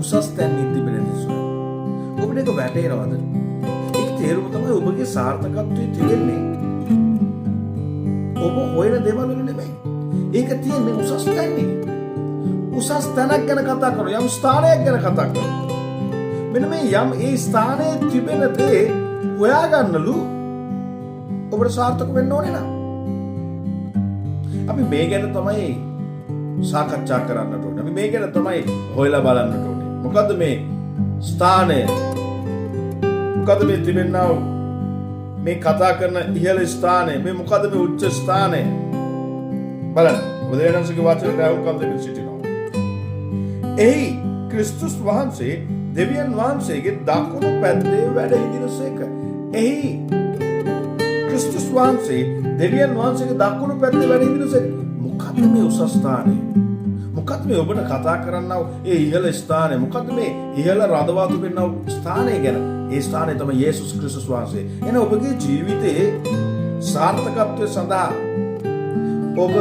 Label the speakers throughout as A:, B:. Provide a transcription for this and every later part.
A: උසස් තැන් තිබෙන නිසා ඔබට ඒක වැටහෙනවද? ඒක තේරුම තමයි ඔබගේ සාර්ථකත්වයේ තියෙන්නේ. ඔබ හොයන දේවල් වල නෙමෙයි. ඒක තියෙන්නේ උසස් තැන්නේ. උසස් තැනක් ගැන කතා කරනවා. යම් ස්ථානයක් ගැන කතා කරනවා. මෙන්න මේ යම් ඒ ස්ථානයේ තිබෙන දේ හොයාගන්නලු ඔබට සාර්ථක වෙන්න ඕනේ නා. අපි මේ ගැන තමයි සාකච්ඡා කරන්නට ඕනේ. අපි මේ ගැන තමයි හොයලා බලන්නට ඕනේ. මොකද්ද මේ ස්ථානය? මොකද්ද මේ තිබෙනා මේ කතා කරන ඉහළ ස්ථානය? මේ මොකද්ද මේ උච්ච ස්ථානය? බලන්න. බුදුරජාණන්සේගේ වචනයට අහුම්කම් දෙමින් සිටිනවා. එහි ක්‍රිස්තුස් වහන්සේ දෙවියන් වහන්සේගේ දකුණු පැත්තේ වැඩ හිඳිනසේක. එහි ක්‍රිස්තුස් වහන්සේ දෙවියන් වහන්සේගේ දකුණු පැත්තේ වැඩ හිඳිනසේක. මොකද්ද මේ උසස් ස්ථානය? මොකද්ද මේ ඔබට කතා කරන්නව ඒ ඉහළ ස්ථානය? මොකද්ද මේ ඉහළ රඳවා තිබෙනව ස්ථානය ගැන? ඒ ස්ථානය තමයි යේසුස් ක්‍රිස්තුස් වහන්සේ. එන ඔබගේ ජීවිතයේ සාර්ථකත්වය සඳහා ඔබ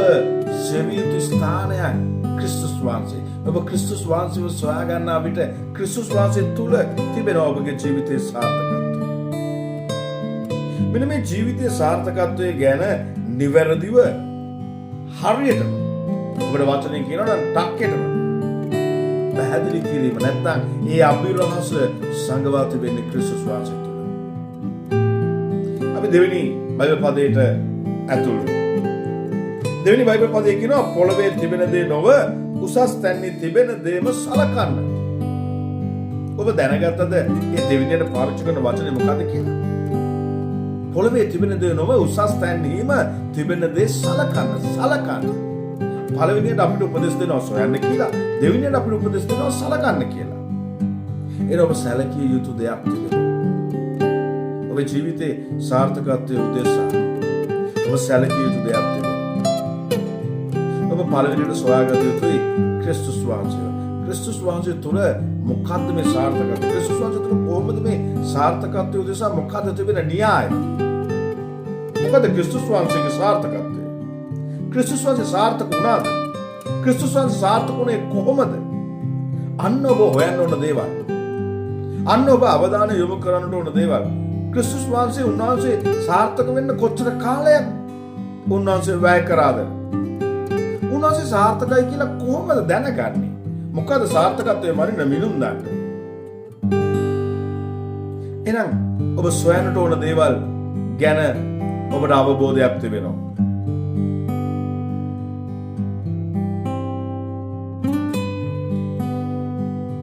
A: සෙවිය යුතු ස්ථානයක් ක්‍රිස්තුස් වහන්සේ. ඔබ ක්‍රිස්තුස් වහන්සේව සොයා ගන්නා විට ක්‍රිස්තුස් වහන්සේ තුල තිබෙන ඔබගේ ජීවිතයේ සාර්ථකත්වය. මෙන්න මේ ජීවිතයේ සාර්ථකත්වය ගැන නිවැරදිව හරියටම ඔබට වචනෙන් කියනවා නම් ටක්කෙටම පැහැදිලි කිරීම නැත්නම් ඒ අභිරහස සංගවා තිබෙන්නේ ක්‍රිස්තුස් වහන්සේ තුල. අපි දෙවෙනි බයිබල් පදයට ඇතුල් වෙමු. දෙවෙනි බයිබල් පදයේ කියනවා පොළවේ තිබෙන දේ නොව උසස් තැන්නේ තිබෙන දේම සලකන්න. ඔබ දැනගත්තද මේ දෙවෙනියට පාවිච්චි කරන වචනේ මොකක්ද කියලා? පොළවේ තිබෙන දේ නොව උසස් තැන්නේම තිබෙන දේ සලකන්න. පළවෙනියට අපිට උපදෙස් දෙනවා සොයන්න කියලා. දෙවෙනියට අපිට උපදෙස් දෙනවා සලකන්න කියලා. එන ඔබ සැලකිය යුතු දෙයක් තිබෙනවා. ඔබේ ජීවිතේ සාර්ථකත්වයේ උදෙසා ඔබ සැලකිය යුතු දෙයක් තිබෙනවා. ඔබ පළවෙනියට සොයාගත යුතුයි ක්‍රිස්තුස් වහන්සේ. ක්‍රිස්තුස් වහන්සේ තුල මොකද්ද මේ සාර්ථකත්වය? ක්‍රිස්තුස් වහන්සේ තුල කොහොමද මේ සාර්ථකත්වය උදෙසා මොකද්ද තිබෙන න්‍යාය? මොකද ක්‍රිස්තුස් වහන්සේගේ සාර්ථකත්වය? ක්‍රිස්තුස් වහන්සේ සාර්ථක වුණාද? ක්‍රිස්තුස් වහන්සේ සාර්ථක වුණේ කොහොමද? අන්න ඔබ හොයන්න ඕන දේවල්. අන්න ඔබ අවධානය යොමු කරන්න ඕන දේවල්. ක්‍රිස්තුස් වහන්සේ උන්වහන්සේ සාර්ථක වෙන්න කොච්චර කාලයක් උන්වහන්සේ වැය කරාද? උන්වහන්සේ සාර්ථකයි කියලා කොහොමද දැනගන්නේ? මොකද සාර්ථකත්වයේ මරින මිනුම් දාන්න. එහෙනම් ඔබ සොයන්නට ඕන දේවල් ගැන ඔබට අවබෝධයක් තිබෙනවා.